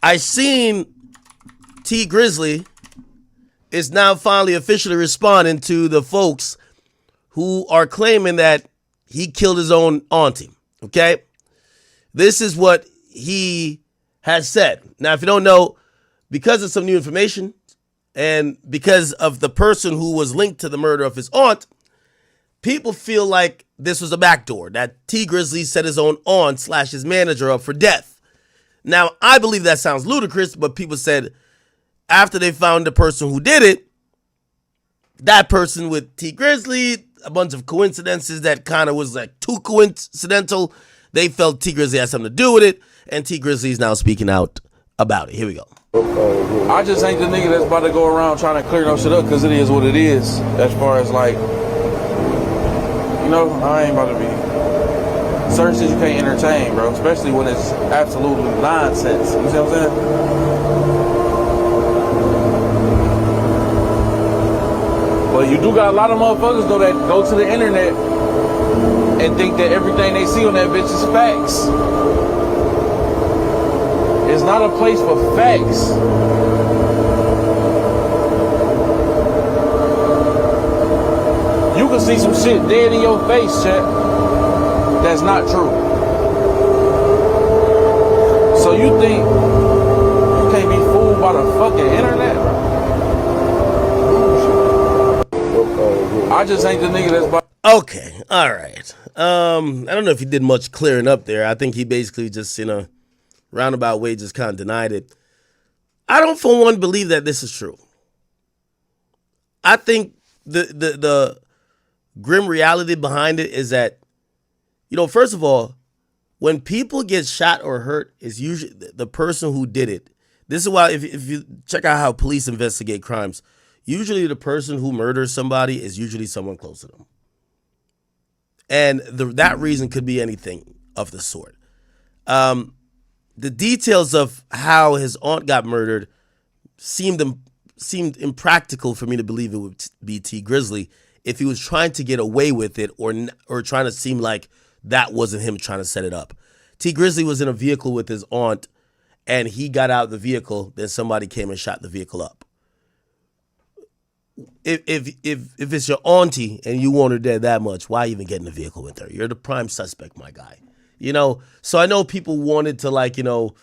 I seen T Grizzly is now finally officially responding to the folks who are claiming that he killed his own auntie. Okay? This is what he has said. Now, if you don't know, because of some new information and because of the person who was linked to the murder of his aunt, people feel like this was a backdoor, that T Grizzly set his own aunt / his manager up for death. Now, I believe that sounds ludicrous, but people said after they found the person who did it, that person with T Grizzly, a bunch of coincidences that kind of was like too coincidental, they felt T Grizzly had something to do with it, and T Grizzly is now speaking out about it. Here we go. I just ain't the nigga that's about to go around trying to clear no shit up, because it is what it is. As far as like, you know, I ain't about to be certain shit you can't entertain, bro. Especially when it's absolutely nonsense. You see what I'm saying? But you do got a lot of motherfuckers though that go to the internet and think that everything they see on that bitch is facts. It's not a place for facts. You can see some shit dead in your face, chat. That's not true. So you think you can't be fooled by the fucking internet, bro? I just ain't the nigga that's about. Okay, all right. I don't know if he did much clearing up there. I think he basically just, in a roundabout way, just kind of denied it. I don't, for one, believe that this is true. I think the grim reality behind it is that, you know, first of all, when people get shot or hurt, it's usually the person who did it. This is why, if you check out how police investigate crimes, usually the person who murders somebody is usually someone close to them. And that reason could be anything of the sort. The details of how his aunt got murdered seemed impractical for me to believe it would be T Grizzly if he was trying to get away with it or trying to seem like that wasn't him trying to set it up. T Grizzly was in a vehicle with his aunt, and he got out of the vehicle. Then somebody came and shot the vehicle up. If it's your auntie and you want her dead that much, why even get in the vehicle with her? You're the prime suspect, my guy. You know, so I know people wanted to, like, you know,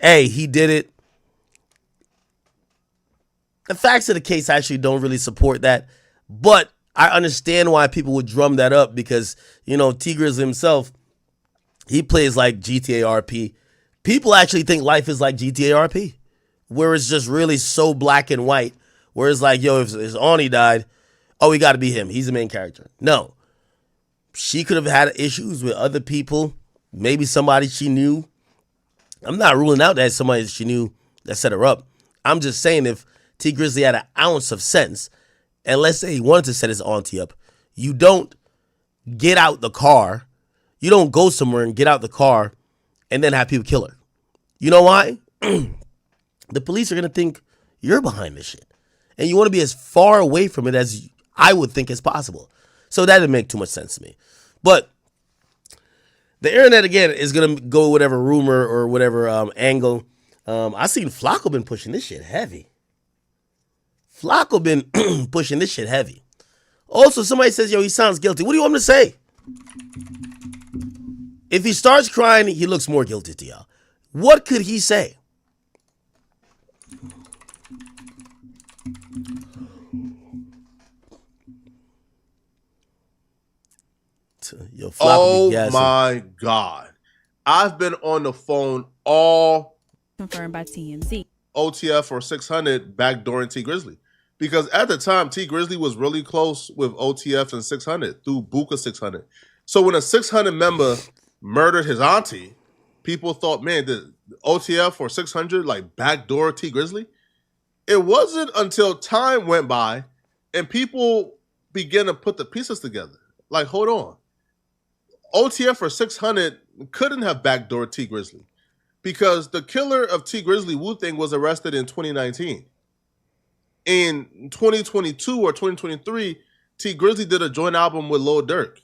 hey, he did it. The facts of the case actually don't really support that, but I understand why people would drum that up because, you know, T Grizzly himself, he plays like GTA RP. People actually think life is like GTA RP, where it's just really so black and white, where it's like, yo, if his auntie died, oh, we got to be him. He's the main character. No. She could have had issues with other people, maybe somebody she knew. I'm not ruling out that somebody she knew that set her up. I'm just saying if T Grizzly had an ounce of sense, and let's say he wanted to set his auntie up, you don't get out the car. You don't go somewhere and get out the car and then have people kill her. You know why? The police are going to think you're behind this shit. And you want to be as far away from it as I would think is possible. So that didn't make too much sense to me. But the internet, again, is going to go whatever rumor or whatever angle. I seen Flacco been pushing this shit heavy. Flacco been pushing this shit heavy. Also, somebody says, yo, he sounds guilty. What do you want me to say? If he starts crying, he looks more guilty to y'all. What could he say? Yo, oh my God. I've been on the phone all confirmed by TMZ. OTF or 600 backdooring T Grizzly. Because at the time, T Grizzly was really close with OTF and 600 through Buka 600. So when a 600 member murdered his auntie, people thought, man, the OTF or 600 like backdoor T Grizzly? It wasn't until time went by and people began to put the pieces together. Like, hold on. OTF or 600 couldn't have backdoored T Grizzly because the killer of T Grizzly, Wu-Tang, was arrested in 2019. In 2022 or 2023, T Grizzly did a joint album with Lil Durk.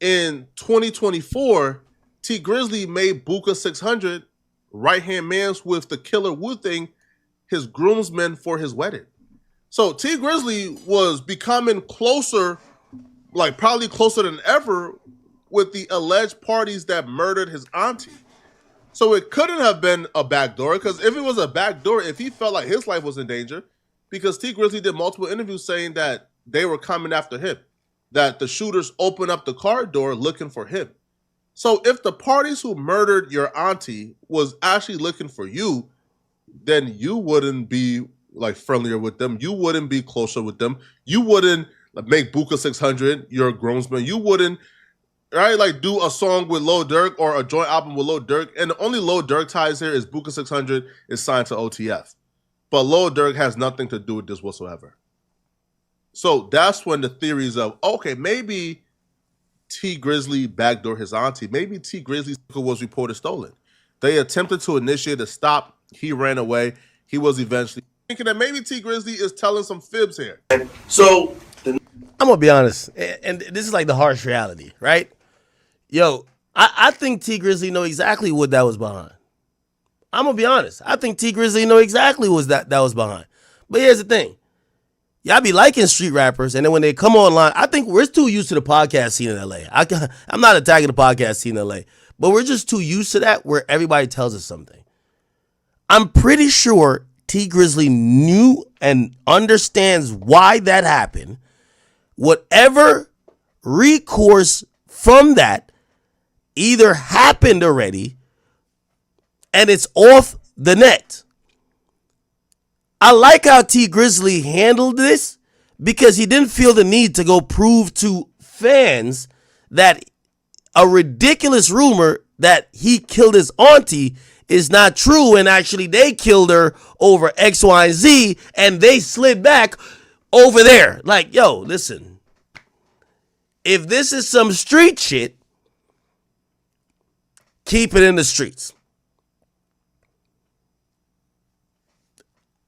In 2024, T Grizzly made Buka 600 right-hand mans with the Killer Wu thing his groomsmen for his wedding. So T Grizzly was becoming closer, like probably closer than ever, with the alleged parties that murdered his auntie. So it couldn't have been a backdoor, because if it was a backdoor, if he felt like his life was in danger, because T Grizzly did multiple interviews saying that they were coming after him, that the shooters opened up the car door looking for him. So if the parties who murdered your auntie was actually looking for you, then you wouldn't be like friendlier with them. You wouldn't be closer with them. You wouldn't make Buka 600 your groomsman. You wouldn't, right, like do a song with Lil Durk or a joint album with Lil Durk. And the only Lil Durk ties here is Buka 600 is signed to OTF. But Lil Durk has nothing to do with this whatsoever. So that's when the theories of, okay, maybe T Grizzly backdoored his auntie. Maybe T Grizzly's was reported stolen. They attempted to initiate a stop. He ran away. He was eventually thinking that maybe T Grizzly is telling some fibs here. So I'm gonna be honest, and this is like the harsh reality, right? Yo, I think T Grizzly know exactly what that was behind. I'm gonna be honest. I think T Grizzly know exactly what that was behind. But here's the thing. Y'all be liking street rappers, and then when they come online, I think we're too used to the podcast scene in LA. I'm not attacking the podcast scene in LA, but we're just too used to that where everybody tells us something. I'm pretty sure T Grizzly knew and understands why that happened. Whatever recourse from that either happened already and it's off the net. I like how T Grizzly handled this because he didn't feel the need to go prove to fans that a ridiculous rumor that he killed his auntie is not true, and actually they killed her over X, Y, and Z, and they slid back over there. Like, yo, listen, if this is some street shit, keep it in the streets.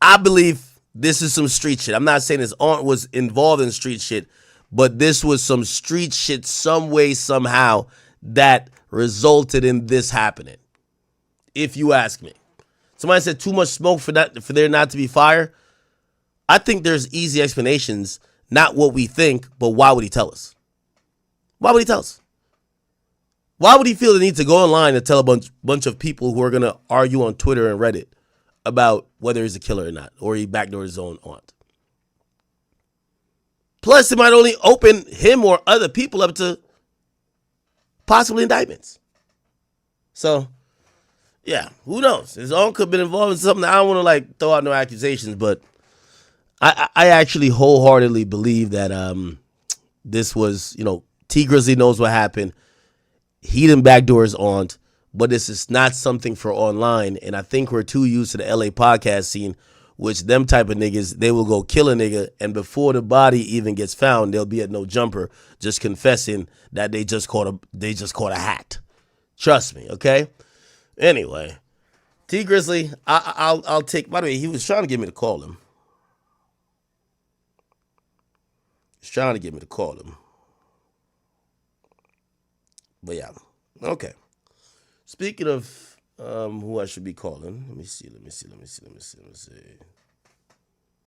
I believe this is some street shit. I'm not saying his aunt was involved in street shit, but this was some street shit some way, somehow, that resulted in this happening. If you ask me. Somebody said too much smoke for there not to be fire. I think there's easy explanations, not what we think, but why would he tell us? Why would he tell us? Why would he feel the need to go online and tell a bunch of people who are going to argue on Twitter and Reddit about whether he's a killer or not, or he backdoored his own aunt? Plus, it might only open him or other people up to possible indictments. So, yeah, who knows? His aunt could have been involved in something. I don't want to like throw out no accusations, but I actually wholeheartedly believe that this was, T Grizzly knows what happened. He didn't backdoor his aunt. But this is not something for online, and I think we're too used to the LA podcast scene, which them type of niggas, they will go kill a nigga, and before the body even gets found, they'll be at no jumper, just confessing that they just caught a hat. Trust me, okay? Anyway, T Grizzly, I'll take. By the way, he was trying to get me to call him. But yeah, okay. Speaking of who I should be calling, let me see.